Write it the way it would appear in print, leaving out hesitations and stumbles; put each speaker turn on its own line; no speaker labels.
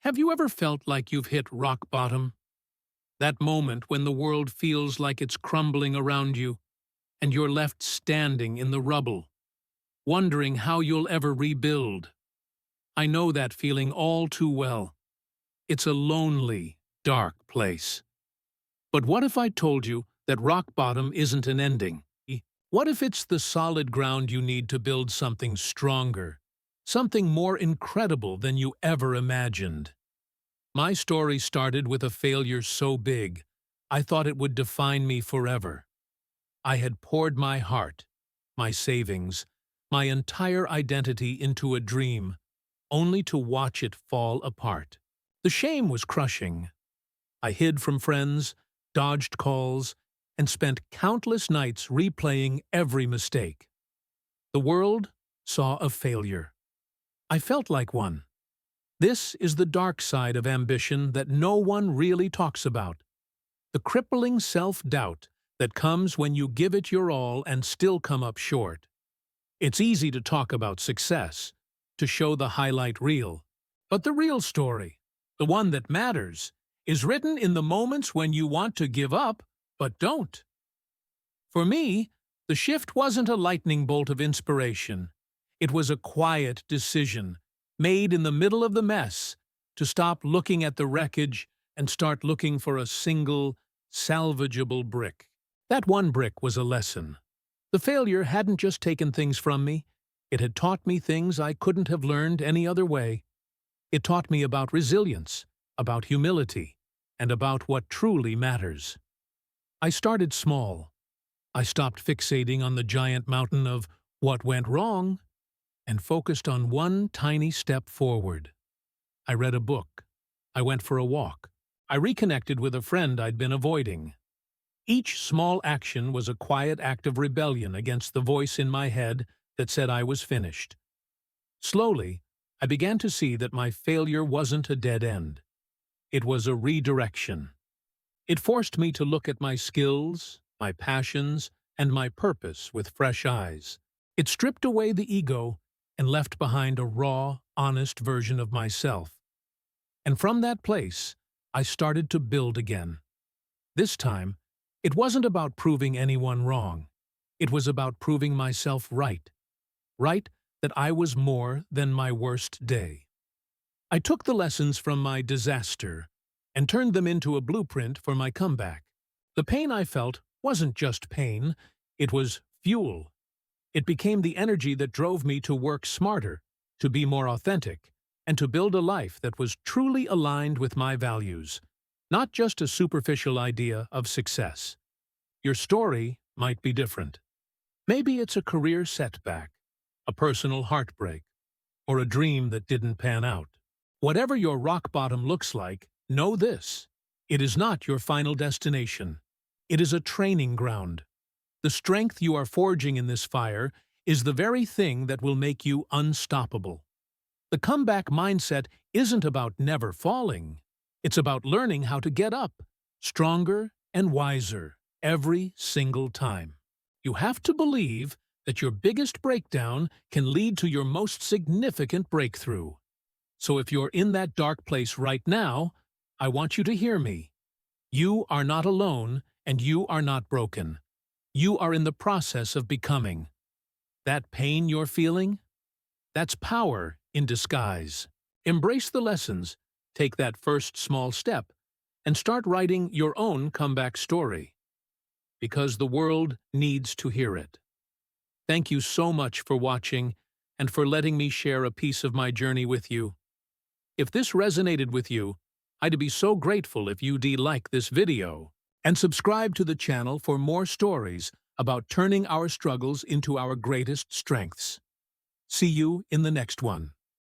Have you ever felt like you've hit rock bottom? That moment when the world feels like it's crumbling around you and you're left standing in the rubble, wondering how you'll ever rebuild. I know that feeling all too well. It's a lonely, dark place. But what if I told you that rock bottom isn't an ending? What if it's the solid ground you need to build something stronger, something more incredible than you ever imagined? My story started with a failure so big, I thought it would define me forever. I had poured my heart, my savings, my entire identity into a dream, only to watch it fall apart. The shame was crushing. I hid from friends, dodged calls, and spent countless nights replaying every mistake. The world saw a failure. I felt like one. This is the dark side of ambition that no one really talks about. The crippling self-doubt that comes when you give it your all and still come up short. It's easy to talk about success, to show the highlight reel. But the real story, the one that matters, is written in the moments when you want to give up, but don't. For me, the shift wasn't a lightning bolt of inspiration. It was a quiet decision, made in the middle of the mess, to stop looking at the wreckage and start looking for a single, salvageable brick. That one brick was a lesson. The failure hadn't just taken things from me, it had taught me things I couldn't have learned any other way. It taught me about resilience, about humility, and about what truly matters. I started small. I stopped fixating on the giant mountain of what went wrong and focused on one tiny step forward. I read a book. I went for a walk. I reconnected with a friend I'd been avoiding. Each small action was a quiet act of rebellion against the voice in my head that said I was finished. Slowly, I began to see that my failure wasn't a dead end. It was a redirection. It forced me to look at my skills, my passions, and my purpose with fresh eyes. It stripped away the ego and left behind a raw, honest version of myself. And from that place, I started to build again. This time, it wasn't about proving anyone wrong. It was about proving myself right. Right that I was more than my worst day. I took the lessons from my disaster and turned them into a blueprint for my comeback. The pain I felt wasn't just pain, it was fuel. It became the energy that drove me to work smarter, to be more authentic, and to build a life that was truly aligned with my values, not just a superficial idea of success. Your story might be different. Maybe it's a career setback, a personal heartbreak, or a dream that didn't pan out. Whatever your rock bottom looks like, know this: it is not your final destination. It is a training ground. The strength you are forging in this fire is the very thing that will make you unstoppable. The comeback mindset isn't about never falling. It's about learning how to get up, stronger and wiser, every single time. You have to believe that your biggest breakdown can lead to your most significant breakthrough. So if you're in that dark place right now, I want you to hear me. You are not alone, and you are not broken. You are in the process of becoming. That pain you're feeling? That's power in disguise. Embrace the lessons, take that first small step, and start writing your own comeback story. Because the world needs to hear it. Thank you so much for watching and for letting me share a piece of my journey with you. If this resonated with you, I'd be so grateful if you'd like this video and subscribe to the channel for more stories about turning our struggles into our greatest strengths. See you in the next one.